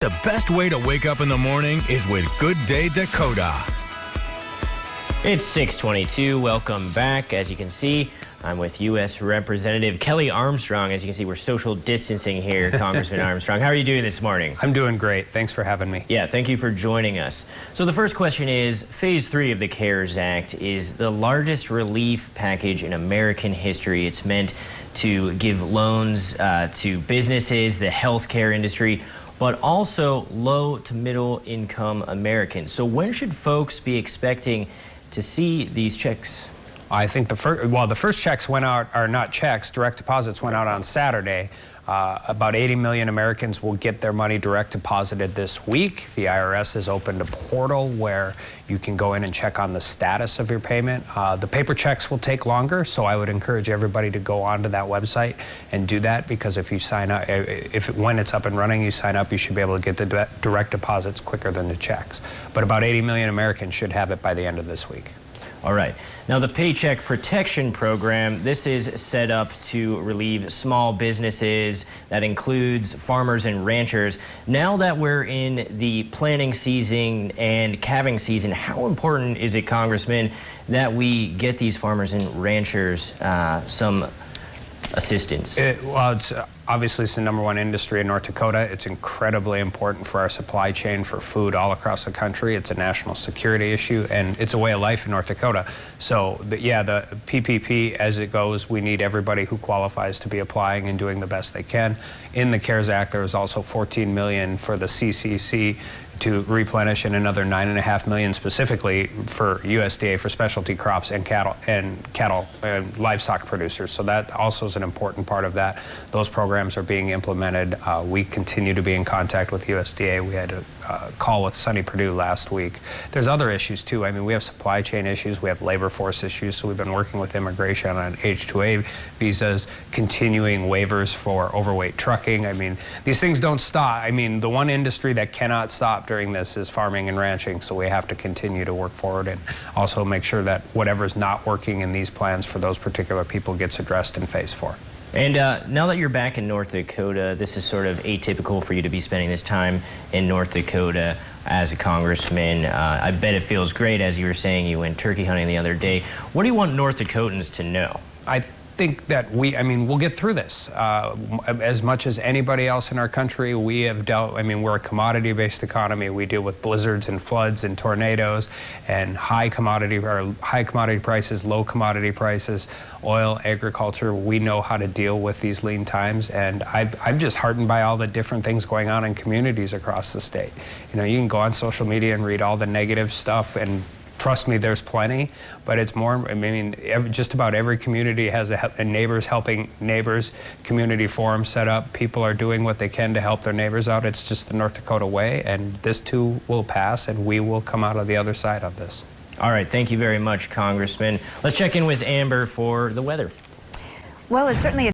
The best way to wake up in the morning is with Good Day Dakota. It's 6:22. Welcome back. As you can see, I'm with U.S. Representative Kelly Armstrong. As you can see, we're social distancing here, Congressman Armstrong. How are you doing this morning? I'm doing great. Thanks for having me. Yeah, thank you for joining us. So the first question is, Phase 3 of the CARES Act is the largest relief package in American history. It's meant to give loans to businesses, the healthcare industry, but also low to middle income Americans. So when should folks be expecting to see these checks? I think the first checks went out, are not checks, direct deposits went out on Saturday. About 80 million Americans will get their money direct deposited this week. The IRS has opened a portal where you can go in and check on the status of your payment. The paper checks will take longer, so I would encourage everybody to go onto that website and do that, because if you sign up, when it's up and running, you sign up, you should be able to get the direct deposits quicker than the checks. But about 80 million Americans should have it by the end of this week. All right. Now, the Paycheck Protection Program, this is set up to relieve small businesses. That includes farmers and ranchers. Now that we're in the planting season and calving season, how important is it, Congressman, that we get these farmers and ranchers some assistance? Obviously, it's the #1 industry in North Dakota. It's incredibly important for our supply chain for food all across the country. It's a national security issue, and it's a way of life in North Dakota. So, the PPP, as it goes, we need everybody who qualifies to be applying and doing the best they can. In the CARES Act, there was also $14 million for the CCC to replenish, and another $9.5 million specifically for USDA for specialty crops and cattle and livestock producers. So that also is an important part of that. Those programs are being implemented. We continue to be in contact with USDA. We had a call with Sonny Perdue last week. There's other issues too. I mean, we have supply chain issues, we have labor force issues, so we've been working with immigration on H-2A visas, continuing waivers for overweight trucking. I mean, these things don't stop. I mean, the one industry that cannot stop during this is farming and ranching, so we have to continue to work forward and also make sure that whatever's not working in these plans for those particular people gets addressed in Phase 4. And now that you're back in North Dakota, this is sort of atypical for you to be spending this time in North Dakota as a congressman. I bet it feels great. As you were saying, you went turkey hunting the other day. What do you want North Dakotans to know? I think that we'll get through this. As much as anybody else in our country, we have dealt, we're a commodity-based economy. We deal with blizzards and floods and tornadoes and high commodity prices, low commodity prices, oil, agriculture. We know how to deal with these lean times, and I'm just heartened by all the different things going on in communities across the state. You know, you can go on social media and read all the negative stuff, and trust me, there's plenty, but it's more, just about every community has a Neighbors Helping Neighbors community forum set up. People are doing what they can to help their neighbors out. It's just the North Dakota way, and this too will pass, and we will come out of the other side of this. All right, thank you very much, Congressman. Let's check in with Amber for the weather. Well, it's certainly a